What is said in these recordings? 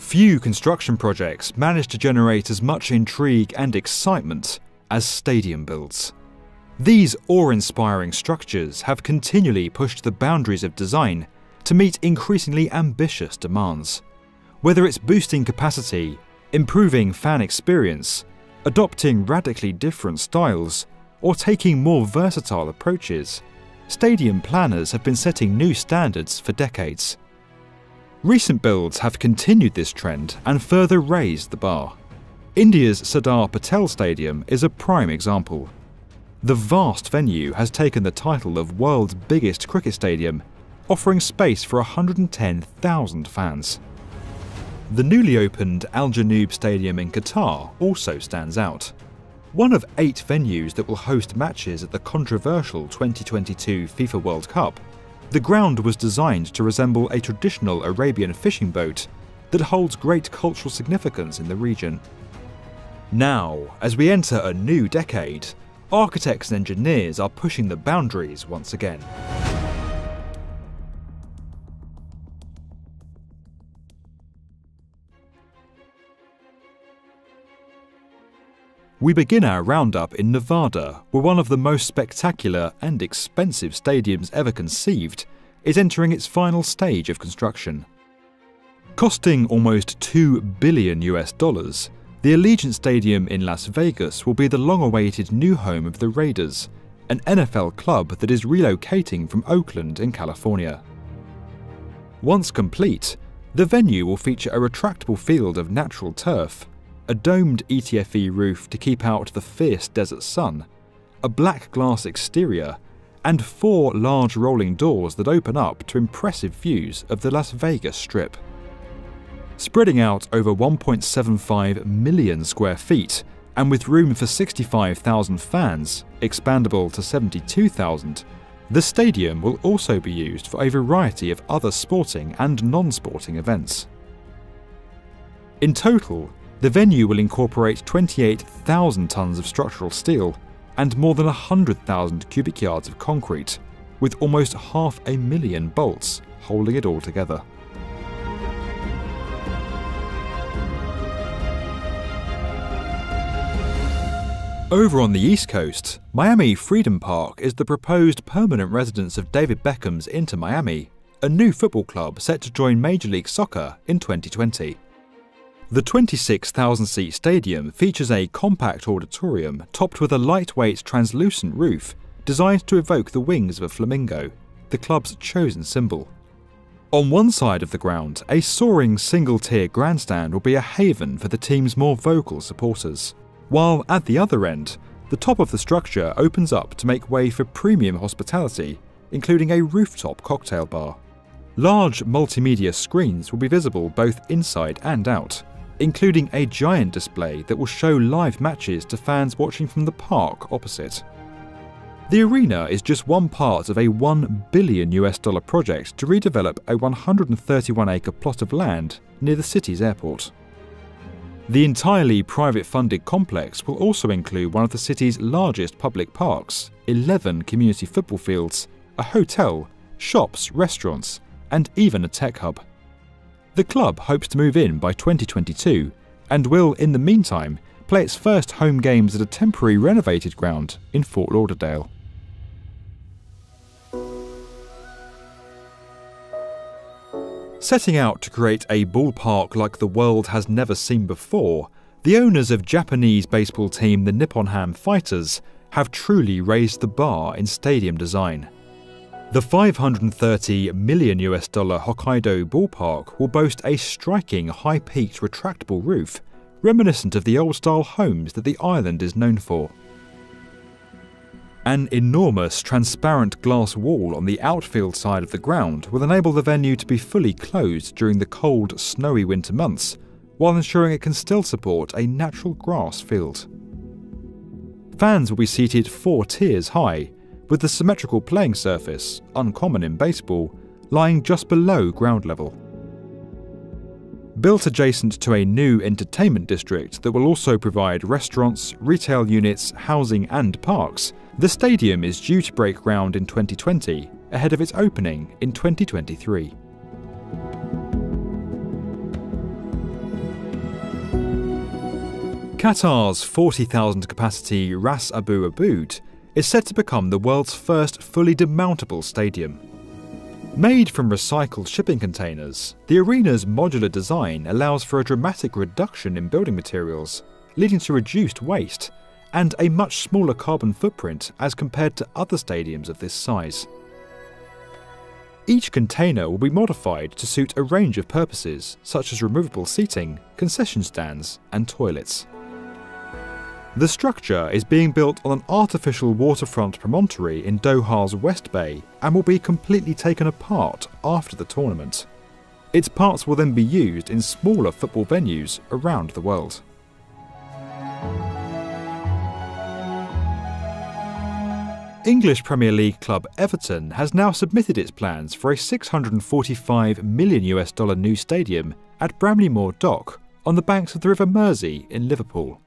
Few construction projects manage to generate as much intrigue and excitement as stadium builds. These awe-inspiring structures have continually pushed the boundaries of design to meet increasingly ambitious demands. Whether it's boosting capacity, improving fan experience, adopting radically different styles, or taking more versatile approaches, stadium planners have been setting new standards for decades. Recent builds have continued this trend and further raised the bar. India's Sardar Patel Stadium is a prime example. The vast venue has taken the title of world's biggest cricket stadium, offering space for 110,000 fans. The newly opened Al Janoub Stadium in Qatar also stands out. One of 8 venues that will host matches at the controversial 2022 FIFA World Cup, the ground was designed to resemble a traditional Arabian fishing boat that holds great cultural significance in the region. Now, as we enter a new decade, architects and engineers are pushing the boundaries once again. We begin our roundup in Nevada, where one of the most spectacular and expensive stadiums ever conceived is entering its final stage of construction. Costing almost $2 billion, the Allegiant Stadium in Las Vegas will be the long-awaited new home of the Raiders, an NFL club that is relocating from Oakland in California. Once complete, the venue will feature a retractable field of natural turf, a domed ETFE roof to keep out the fierce desert sun, a black glass exterior, and 4 large rolling doors that open up to impressive views of the Las Vegas Strip. Spreading out over 1.75 million square feet, and with room for 65,000 fans, expandable to 72,000, the stadium will also be used for a variety of other sporting and non-sporting events. In total, the venue will incorporate 28,000 tons of structural steel and more than 100,000 cubic yards of concrete, with almost 500,000 bolts holding it all together. Over on the East Coast, Miami Freedom Park is the proposed permanent residence of David Beckham's Inter Miami, a new football club set to join Major League Soccer in 2020. The 26,000-seat stadium features a compact auditorium topped with a lightweight translucent roof designed to evoke the wings of a flamingo, the club's chosen symbol. On one side of the ground, a soaring single-tier grandstand will be a haven for the team's more vocal supporters, while at the other end, the top of the structure opens up to make way for premium hospitality, including a rooftop cocktail bar. Large multimedia screens will be visible both inside and out, including a giant display that will show live matches to fans watching from the park opposite. The arena is just one part of a $1 billion project to redevelop a 131-acre plot of land near the city's airport. The entirely private-funded complex will also include one of the city's largest public parks, 11 community football fields, a hotel, shops, restaurants, and even a tech hub. The club hopes to move in by 2022 and will, in the meantime, play its first home games at a temporary renovated ground in Fort Lauderdale. Setting out to create a ballpark like the world has never seen before, the owners of Japanese baseball team the Nippon Ham Fighters have truly raised the bar in stadium design. The $530 million Hokkaido ballpark will boast a striking high-peaked retractable roof, reminiscent of the old-style homes that the island is known for. An enormous transparent glass wall on the outfield side of the ground will enable the venue to be fully closed during the cold, snowy winter months, while ensuring it can still support a natural grass field. Fans will be seated 4 tiers high, with the symmetrical playing surface, uncommon in baseball, lying just below ground level. Built adjacent to a new entertainment district that will also provide restaurants, retail units, housing and parks, the stadium is due to break ground in 2020, ahead of its opening in 2023. Qatar's 40,000 capacity Ras Abu Aboud is set to become the world's first fully demountable stadium. Made from recycled shipping containers, the arena's modular design allows for a dramatic reduction in building materials, leading to reduced waste and a much smaller carbon footprint as compared to other stadiums of this size. Each container will be modified to suit a range of purposes, such as removable seating, concession stands, and toilets. The structure is being built on an artificial waterfront promontory in Doha's West Bay and will be completely taken apart after the tournament. Its parts will then be used in smaller football venues around the world. English Premier League club Everton has now submitted its plans for a $645 million new stadium at Bramley Moor Dock on the banks of the River Mersey in Liverpool.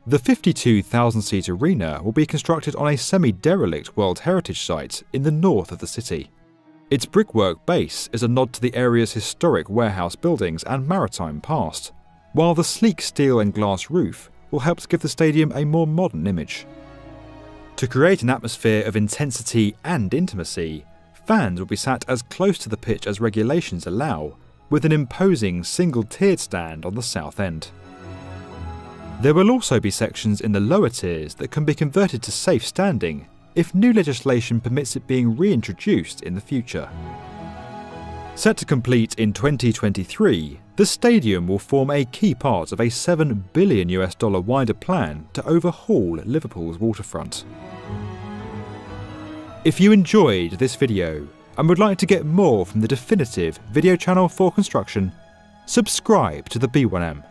The 52,000-seat arena will be constructed on a semi-derelict World Heritage Site in the north of the city. Its brickwork base is a nod to the area's historic warehouse buildings and maritime past, while the sleek steel and glass roof will help to give the stadium a more modern image. To create an atmosphere of intensity and intimacy, fans will be sat as close to the pitch as regulations allow, with an imposing single-tiered stand on the south end. There will also be sections in the lower tiers that can be converted to safe standing if new legislation permits it being reintroduced in the future. Set to complete in 2023, the stadium will form a key part of a $7 billion wider plan to overhaul Liverpool's waterfront. If you enjoyed this video and would like to get more from the definitive video channel for construction, subscribe to the B1M.